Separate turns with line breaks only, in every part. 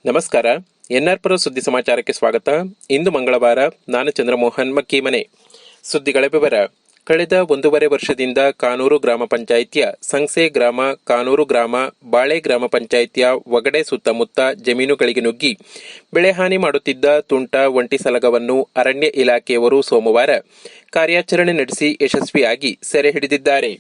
ನಮಸ್ಕಾರ. ಎನ್ಆರ್ ಪುರ ಸುದ್ದಿ ಸಮಾಚಾರಕ್ಕೆ ಸ್ವಾಗತ. ಇಂದು ಮಂಗಳವಾರ. ನಾನು ಚಂದ್ರಮೋಹನ್ ಮಕ್ಕೀಮನೆ. ಸುದ್ದಿಗಳ ವಿವರ. ಕಳೆದ 1.5 ವರ್ಷದಿಂದ ಕಾನೂರು ಗ್ರಾಮ ಪಂಚಾಯಿತಿಯ ಸಂಸೆ ಗ್ರಾಮ, ಕಾನೂರು ಗ್ರಾಮ, ಬಾಳೆ ಗ್ರಾಮ ಪಂಚಾಯಿತಿಯ ಒಗಡೆ ಸುತ್ತಮುತ್ತ ಜಮೀನುಗಳಿಗೆ ನುಗ್ಗಿ ಬೆಳೆ ಹಾನಿ ಮಾಡುತ್ತಿದ್ದ ತುಂಟ ಒಂಟಿ ಸಲಗವನ್ನು ಅರಣ್ಯ ಇಲಾಖೆಯವರು ಸೋಮವಾರ ಕಾರ್ಯಾಚರಣೆ ನಡೆಸಿ ಯಶಸ್ವಿಯಾಗಿ ಸೆರೆ ಹಿಡಿದಿದ್ದಾರೆ.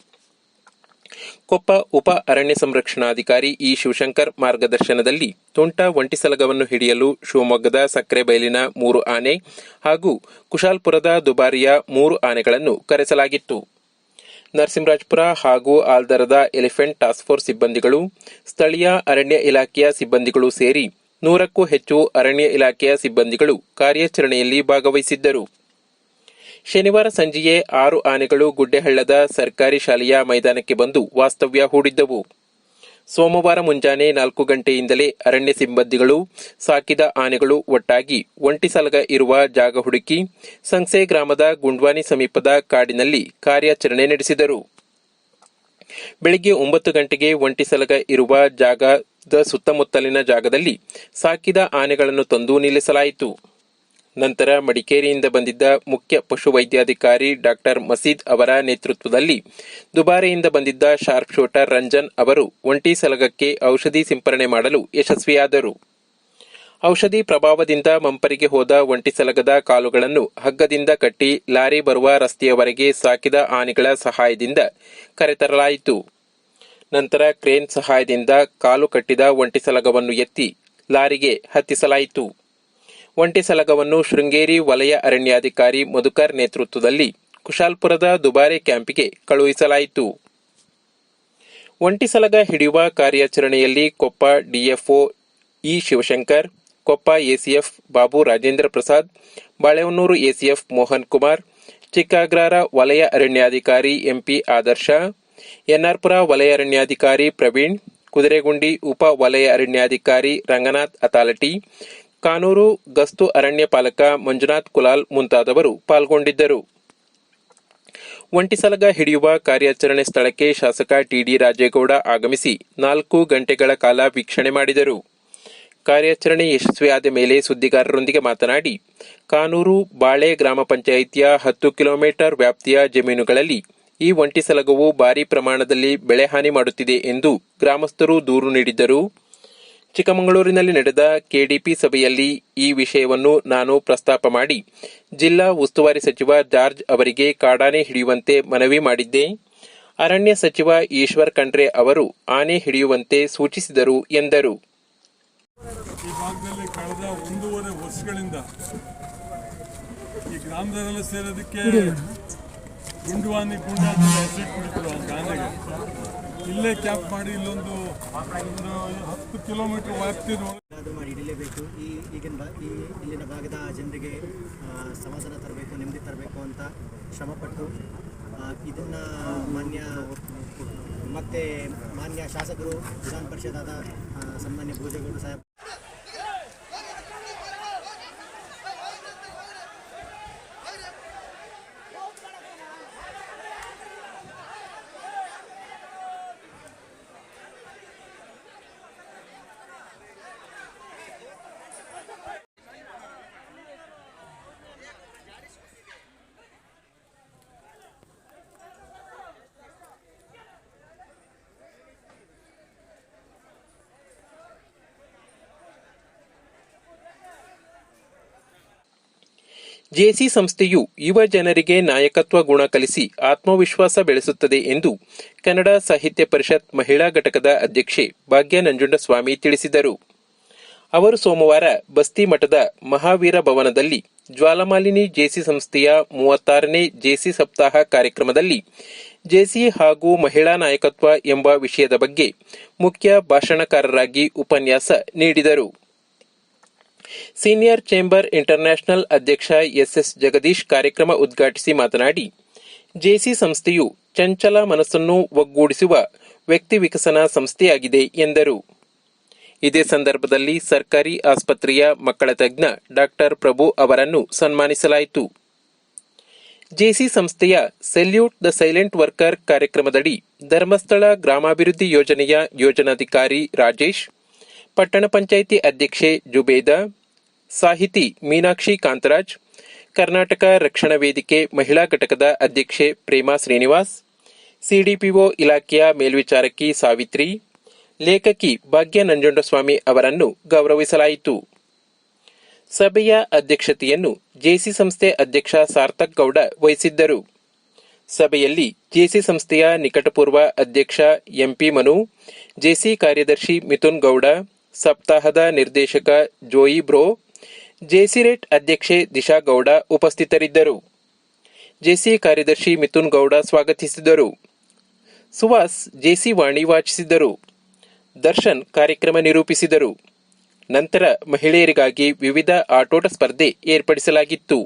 ಕೊಪ್ಪ ಉಪ ಅರಣ್ಯ ಸಂರಕ್ಷಣಾಧಿಕಾರಿ ಇ ಶಿವಶಂಕರ್ ಮಾರ್ಗದರ್ಶನದಲ್ಲಿ ತುಂಟ ಒಂಟಿಸಲಗವನ್ನು ಹಿಡಿಯಲು ಶಿವಮೊಗ್ಗದ ಸಕ್ಕರೆಬೈಲಿನ 3 ಆನೆ ಹಾಗೂ ಕುಶಾಲ್ಪುರದ ದುಬಾರಿಯ 3 ಆನೆಗಳನ್ನು ಕರೆಸಲಾಗಿತ್ತು. ನರಸಿಂಹರಾಜಪುರ ಹಾಗೂ ಆಲ್ದರದ ಎಲಿಫೆಂಟ್ ಟಾಸ್ಕ್ ಫೋರ್ಸ್ ಸಿಬ್ಬಂದಿಗಳು, ಸ್ಥಳೀಯ ಅರಣ್ಯ ಇಲಾಖೆಯ ಸಿಬ್ಬಂದಿಗಳು ಸೇರಿ 100ಕ್ಕೂ ಹೆಚ್ಚು ಅರಣ್ಯ ಇಲಾಖೆಯ ಸಿಬ್ಬಂದಿಗಳು ಕಾರ್ಯಾಚರಣೆಯಲ್ಲಿ ಭಾಗವಹಿಸಿದ್ದರು. ಶನಿವಾರ ಸಂಜೆಯೇ 6 ಆನೆಗಳು ಗುಡ್ಡೆಹಳ್ಳದ ಸರ್ಕಾರಿ ಶಾಲೆಯ ಮೈದಾನಕ್ಕೆ ಬಂದು ವಾಸ್ತವ್ಯ ಹೂಡಿದ್ದವು. ಸೋಮವಾರ ಮುಂಜಾನೆ 4 ಗಂಟೆಯಿಂದಲೇ ಅರಣ್ಯ ಸಿಬ್ಬಂದಿಗಳು ಸಾಕಿದ ಆನೆಗಳು ಒಟ್ಟಾಗಿ ಒಂಟಿಸಲಗ ಇರುವ ಜಾಗ ಹುಡುಕಿ ಸಂಸೆ ಗ್ರಾಮದ ಗುಂಡ್ವಾನಿ ಸಮೀಪದ ಕಾಡಿನಲ್ಲಿ ಕಾರ್ಯಾಚರಣೆ ನಡೆಸಿದರು. ಬೆಳಿಗ್ಗೆ 9 ಗಂಟೆಗೆ ಒಂಟಿಸಲಗ ಇರುವ ಜಾಗದ ಸುತ್ತಮುತ್ತಲಿನ ಜಾಗದಲ್ಲಿ ಸಾಕಿದ ಆನೆಗಳನ್ನು ತಂದು ನಿಲ್ಲಿಸಲಾಯಿತು. ನಂತರ ಮಡಿಕೇರಿಯಿಂದ ಬಂದಿದ್ದ ಮುಖ್ಯ ಪಶುವೈದ್ಯಾಧಿಕಾರಿ ಡಾಕ್ಟರ್ ಮಸೀದ್ ಅವರ ನೇತೃತ್ವದಲ್ಲಿ ದುಬಾರೆಯಿಂದ ಬಂದಿದ್ದ ಶಾರ್ಪ್ ಶೂಟರ್ ರಂಜನ್ ಅವರು ಒಂಟಿ ಸಲಗಕ್ಕೆ ಔಷಧಿ ಸಿಂಪರಣೆ ಮಾಡಲು ಯಶಸ್ವಿಯಾದರು. ಔಷಧಿ ಪ್ರಭಾವದಿಂದ ಮಂಪರಿಗೆ ಹೋದ ಒಂಟಿ ಸಲಗದ ಕಾಲುಗಳನ್ನು ಹಗ್ಗದಿಂದ ಕಟ್ಟಿ ಲಾರಿ ಬರುವ ರಸ್ತೆಯವರೆಗೆ ಸಾಕಿದ ಆನೆಗಳ ಸಹಾಯದಿಂದ ಕರೆತರಲಾಯಿತು. ನಂತರ ಕ್ರೇನ್ ಸಹಾಯದಿಂದ ಕಾಲು ಕಟ್ಟಿದ ಒಂಟಿ ಸಲಗವನ್ನು ಎತ್ತಿ ಲಾರಿಗೆ ಹತ್ತಿಸಲಾಯಿತು. ಒಂಟಿ ಸಲಗವನ್ನು ಶೃಂಗೇರಿ ವಲಯ ಅರಣ್ಯಾಧಿಕಾರಿ ಮಧುಕರ್ ನೇತೃತ್ವದಲ್ಲಿ ಕುಶಾಲ್ಪುರದ ದುಬಾರೆ ಕ್ಯಾಂಪಿಗೆ ಕಳುಹಿಸಲಾಯಿತು. ಒಂಟಿ ಸಲಗ ಹಿಡಿಯುವ ಕಾರ್ಯಾಚರಣೆಯಲ್ಲಿ Koppa DFO E Shivashankar, Koppa ACF Babu Rajendra Prasad, Balehonnur ACF Mohan Kumar, Chikkaagrahara ವಲಯ ಅರಣ್ಯಾಧಿಕಾರಿ ಎಂಪಿ ಆದರ್ಶ, ಎನ್ಆರ್ ಪುರ ವಲಯ ಅರಣ್ಯಾಧಿಕಾರಿ ಪ್ರವೀಣ್, ಕುದುರೆಗುಂಡಿ ಉಪ ವಲಯ ಅರಣ್ಯಾಧಿಕಾರಿ ರಂಗನಾಥ್ ಅತಾಲಟಿ, ಕಾನೂರು ಗಸ್ತು ಅರಣ್ಯ ಪಾಲಕ ಮಂಜುನಾಥ್ ಕುಲಾಲ್ ಮುಂತಾದವರು ಪಾಲ್ಗೊಂಡಿದ್ದರು. ಒಂಟಿಸಲಗ ಹಿಡಿಯುವ ಕಾರ್ಯಾಚರಣೆ ಸ್ಥಳಕ್ಕೆ ಶಾಸಕ ಟಿಡಿ ರಾಜೇಗೌಡ ಆಗಮಿಸಿ 4 ಗಂಟೆಗಳ ಕಾಲ ವೀಕ್ಷಣೆ ಮಾಡಿದರು. ಕಾರ್ಯಾಚರಣೆ ಯಶಸ್ವಿಯಾದ ಮೇಲೆ ಸುದ್ದಿಗಾರರೊಂದಿಗೆ ಮಾತನಾಡಿ, ಕಾನೂರು ಬಾಳೆ ಗ್ರಾಮ ಪಂಚಾಯಿತಿಯ 10 ಕಿಲೋಮೀಟರ್ ವ್ಯಾಪ್ತಿಯ ಜಮೀನುಗಳಲ್ಲಿ ಈ ಒಂಟಿಸಲಗವು ಭಾರೀ ಪ್ರಮಾಣದಲ್ಲಿ ಬೆಳೆ ಹಾನಿ ಮಾಡುತ್ತಿದೆ ಎಂದು ಗ್ರಾಮಸ್ಥರು ದೂರು ನೀಡಿದ್ದರು. ಚಿಕ್ಕಮಗಳೂರಿನಲ್ಲಿ ನಡೆದ ಕೆಡಿಪಿ ಸಭೆಯಲ್ಲಿ ಈ ವಿಷಯವನ್ನು ನಾನು ಪ್ರಸ್ತಾಪ ಮಾಡಿ ಜಿಲ್ಲಾ ಉಸ್ತುವಾರಿ ಸಚಿವ ಜಾರ್ಜ್ ಅವರಿಗೆ ಕಾಡಾನೆ ಹಿಡಿಯುವಂತೆ ಮನವಿ ಮಾಡಿದ್ದೆ. ಅರಣ್ಯ ಸಚಿವ ಈಶ್ವರ್ ಖಂಡ್ರೆ ಅವರು ಆನೆ ಹಿಡಿಯುವಂತೆ ಸೂಚಿಸಿದರು ಎಂದರು.
ಈ ಭಾಗದಲ್ಲಿ ಕಳೆದ 1.5 ವರ್ಷಗಳಿಂದ ಈ ಗ್ರಾಮದಲ್ಲೆಲ್ಲ ಸೇರೋದಕ್ಕೆ ಗುಂಡ್ವಾನಿ ಆಸಿಡ್ ಕುಡಿದ್ರು ಆ ಆನೆಗೆ. ಇಲ್ಲೇ ಕ್ಯಾಂಪ್ ಮಾಡಿ ಇಲ್ಲೊಂದು 10 ಕಿಲೋಮೀಟರ್ ವ್ಯಾಪ್ತಿ
ಮಾಡಿ ಹಿಡಿಲೇಬೇಕು. ಇಲ್ಲಿನ ಭಾಗದ ಜನರಿಗೆ ಸಮಾಧಾನ ತರಬೇಕು, ನೆಮ್ಮದಿ ತರಬೇಕು ಅಂತ ಶ್ರಮಪಟ್ಟು ಇದನ್ನು ಮಾನ್ಯ ಶಾಸಕರು, ವಿಧಾನ ಪರಿಷತ್ತಾದ ಸನ್ಮಾನ್ಯ ಭೋಜೇಗೌಡ ಸಾಹೇಬ್
ಜೆಸಿ ಸಂಸ್ಥೆಯು ಯುವ ಜನರಿಗೆ ನಾಯಕತ್ವ ಗುಣ ಕಲಿಸಿ ಆತ್ಮವಿಶ್ವಾಸ ಬೆಳೆಸುತ್ತದೆ ಎಂದು ಕನ್ನಡ ಸಾಹಿತ್ಯ ಪರಿಷತ್ ಮಹಿಳಾ ಘಟಕದ ಅಧ್ಯಕ್ಷೆ ಭಾಗ್ಯ ನಂಜುಂಡಸ್ವಾಮಿ ತಿಳಿಸಿದರು. ಅವರು ಸೋಮವಾರ ಬಸ್ತಿ ಮಠದ ಮಹಾವೀರ ಭವನದಲ್ಲಿ ಜ್ವಾಲಾಮಾಲಿನಿ ಜೆಸಿ ಸಂಸ್ಥೆಯ 36ನೇ ಜೆಸಿ ಸಪ್ತಾಹ ಕಾರ್ಯಕ್ರಮದಲ್ಲಿ ಜೆಸಿ ಹಾಗೂ ಮಹಿಳಾ ನಾಯಕತ್ವ ಎಂಬ ವಿಷಯದ ಬಗ್ಗೆ ಮುಖ್ಯ ಭಾಷಣಕಾರರಾಗಿ ಉಪನ್ಯಾಸ ನೀಡಿದರು. ಸೀನಿಯರ್ ಚೇಂಬರ್ ಇಂಟರ್ನ್ಯಾಷನಲ್ ಅಧ್ಯಕ್ಷ ಎಸ್ಎಸ್ ಜಗದೀಶ್ ಕಾರ್ಯಕ್ರಮ ಉದ್ಘಾಟಿಸಿ ಮಾತನಾಡಿ, ಜೆಸಿ ಸಂಸ್ಥೆಯು ಚಂಚಲ ಮನಸ್ಸನ್ನು ಒಗ್ಗೂಡಿಸುವ ವ್ಯಕ್ತಿ ವಿಕಸನ ಸಂಸ್ಥೆಯಾಗಿದೆ ಎಂದರು. ಇದೇ ಸಂದರ್ಭದಲ್ಲಿ ಸರ್ಕಾರಿ ಆಸ್ಪತ್ರೆಯ ಮಕ್ಕಳ ತಜ್ಞ ಡಾಕ್ಟರ್ ಪ್ರಭು ಅವರನ್ನು ಸನ್ಮಾನಿಸಲಾಯಿತು. ಜೆಸಿ ಸಂಸ್ಥೆಯ ಸೆಲ್ಯೂಟ್ ದ ಸೈಲೆಂಟ್ ವರ್ಕರ್ ಕಾರ್ಯಕ್ರಮದಡಿ ಧರ್ಮಸ್ಥಳ ಗ್ರಾಮಾಭಿವೃದ್ಧಿ ಯೋಜನೆಯ ಯೋಜನಾಧಿಕಾರಿ ರಾಜೇಶ್, ಪಟ್ಟಣ ಪಂಚಾಯಿತಿ ಅಧ್ಯಕ್ಷೆ ಜುಬೇದಾ, ಸಾಹಿತಿ ಮೀನಾಕ್ಷಿ ಕಾಂತರಾಜ್, ಕರ್ನಾಟಕ ರಕ್ಷಣಾ ವೇದಿಕೆ ಮಹಿಳಾ ಘಟಕದ ಅಧ್ಯಕ್ಷೆ ಪ್ರೇಮಾ ಶ್ರೀನಿವಾಸ್, ಸಿಡಿಪಿಒ ಇಲಾಖೆಯ ಮೇಲ್ವಿಚಾರಕಿ ಸಾವಿತ್ರಿ, ಲೇಖಕಿ ಭಾಗ್ಯ ನಂಜುಂಡಸ್ವಾಮಿ ಅವರನ್ನು ಗೌರವಿಸಲಾಯಿತು. ಸಭೆಯ ಅಧ್ಯಕ್ಷತೆಯನ್ನು ಜೆಸಿ ಸಂಸ್ಥೆ ಅಧ್ಯಕ್ಷ ಸಾರ್ಥಕ್ ಗೌಡ ವಹಿಸಿದ್ದರು. ಸಭೆಯಲ್ಲಿ ಜೆಸಿ ಸಂಸ್ಥೆಯ ನಿಕಟಪೂರ್ವ ಅಧ್ಯಕ್ಷ ಎಂಪಿ ಮನು, ಜೆಸಿ ಕಾರ್ಯದರ್ಶಿ ಮಿಥುನ್ ಗೌಡ, ಸಪ್ತಾಹದ ನಿರ್ದೇಶಕ ಜೋಯಿ ಬ್ರೋ, ಜೆಸಿ ರೇಟ್ ಅಧ್ಯಕ್ಷೆ ದಿಶಾ ಗೌಡ ಉಪಸ್ಥಿತರಿದ್ದರು. ಜೆಸಿ ಕಾರ್ಯದರ್ಶಿ ಮಿಥುನ್ ಗೌಡ ಸ್ವಾಗತಿಸಿದರು. ಸುಹಾಸ್ ಜೆಸಿ ವಾಣಿ ವಾಚಿಸಿದರು. ದರ್ಶನ್ ಕಾರ್ಯಕ್ರಮ ನಿರೂಪಿಸಿದರು. ನಂತರ ಮಹಿಳೆಯರಿಗಾಗಿ ವಿವಿಧ ಆಟೋಟ ಸ್ಪರ್ಧೆ ಏರ್ಪಡಿಸಲಾಗಿತ್ತು.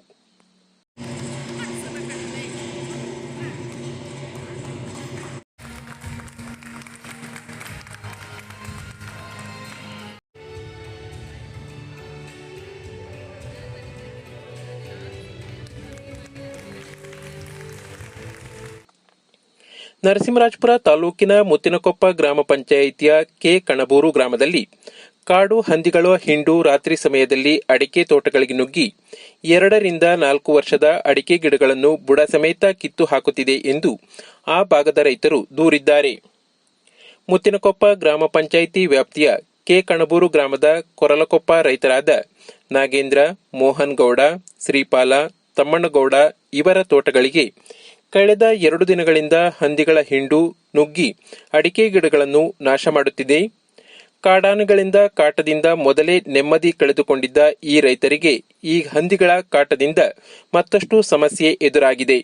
ನರಸಿಂಹರಾಜಪುರ ತಾಲೂಕಿನ ಮುತ್ತಿನಕೊಪ್ಪ ಗ್ರಾಮ ಪಂಚಾಯಿತಿಯ ಕೆ ಕಣಬೂರು ಗ್ರಾಮದಲ್ಲಿ ಕಾಡು ಹಂದಿಗಳ ಹಿಂಡು ರಾತ್ರಿ ಸಮಯದಲ್ಲಿ ಅಡಿಕೆ ತೋಟಗಳಿಗೆ ನುಗ್ಗಿ 2 ರಿಂದ 4 ವರ್ಷದ ಅಡಿಕೆ ಗಿಡಗಳನ್ನು ಬುಡ ಸಮೇತ ಕಿತ್ತು ಹಾಕುತ್ತಿದೆ ಎಂದು ಆ ಭಾಗದ ರೈತರು ದೂರಿದ್ದಾರೆ. ಮುತ್ತಿನಕೊಪ್ಪ ಗ್ರಾಮ ಪಂಚಾಯಿತಿ ವ್ಯಾಪ್ತಿಯ ಕೆ ಕಣಬೂರು ಗ್ರಾಮದ ಕೊರಲಕೊಪ್ಪ ರೈತರಾದ ನಾಗೇಂದ್ರ, ಮೋಹನ್ ಗೌಡ, ಶ್ರೀಪಾಲ, ತಮ್ಮಣ್ಣಗೌಡ ಇವರ ತೋಟಗಳಿಗೆ ಕಳೆದ 2 ದಿನಗಳಿಂದ ಹಂದಿಗಳ ಹಿಂಡು ನುಗ್ಗಿ ಅಡಿಕೆ ಗಿಡಗಳನ್ನು ನಾಶ ಮಾಡುತ್ತಿದೆ. ಕಾಡಾನೆಗಳಿಂದ ಕಾಟದಿಂದ ಮೊದಲೇ ನೆಮ್ಮದಿ ಕಳೆದುಕೊಂಡಿದ್ದ ಈ ರೈತರಿಗೆ ಈ ಹಂದಿಗಳ ಕಾಟದಿಂದ ಮತ್ತಷ್ಟು ಸಮಸ್ಯೆ ಎದುರಾಗಿದೆ.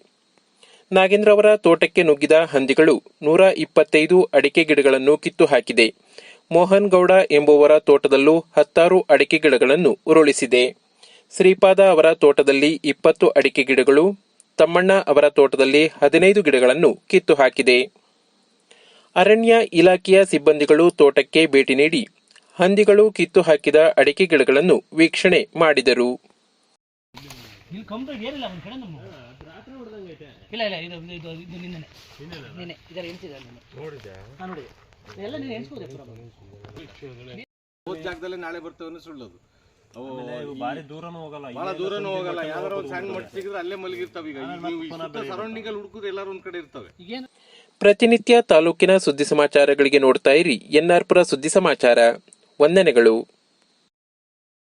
ನಾಗೇಂದ್ರ ಅವರ ತೋಟಕ್ಕೆ ನುಗ್ಗಿದ ಹಂದಿಗಳು 125 ಅಡಿಕೆ ಗಿಡಗಳನ್ನು ಕಿತ್ತು ಹಾಕಿದೆ. ಮೋಹನ್ ಗೌಡ ಎಂಬುವರ ತೋಟದಲ್ಲೂ 10 ಅಡಿಕೆ ಗಿಡಗಳನ್ನು ಉರುಳಿಸಿದೆ. ಶ್ರೀಪಾದ ಅವರ ತೋಟದಲ್ಲಿ 20 ಅಡಿಕೆ ಗಿಡಗಳು, ತಮ್ಮಣ್ಣ ಅವರ ತೋಟದಲ್ಲಿ 15 ಗಿಡಗಳನ್ನು ಕಿತ್ತು ಹಾಕಿದೆ. ಅರಣ್ಯ ಇಲಾಖೆಯ ಸಿಬ್ಬಂದಿಗಳು ತೋಟಕ್ಕೆ ಭೇಟಿ ನೀಡಿ ಹಂದಿಗಳು ಕಿತ್ತು ಹಾಕಿದ ಅಡಿಕೆ ಗಿಡಗಳನ್ನು ವೀಕ್ಷಣೆ ಮಾಡಿದರು.
ಜಾಗದಲ್ಲಿ ನಾಳೆ ಬರ್ತವೆ ಸುಳ್ಳೋದು. ಭಾಳ ದೂರನೂ ಹೋಗಲ್ಲ. ಯಾವ್ದಾರ ಒಂದು ಸಣ್ಣ ಮಟ್ಟ ಸಿಗಿದ್ರೆ ಅಲ್ಲೇ ಮಲಗಿರ್ತಾವ. ಈಗ ಸರೌಂಡಿಂಗ್ ಅಲ್ಲಿ ಹುಡುಕುದು ಎಲ್ಲಾರು ಒಂದ್ ಕಡೆ ಇರ್ತವೆ.
ಪ್ರತಿನಿತ್ಯ ತಾಲೂಕಿನ ಸುದ್ದಿ ಸಮಾಚಾರಗಳಿಗೆ ನೋಡ್ತಾ ಇರಿ ಎನ್ಆರ್ ಪುರ ಸುದ್ದಿ ಸಮಾಚಾರ. ವಂದನೆಗಳು.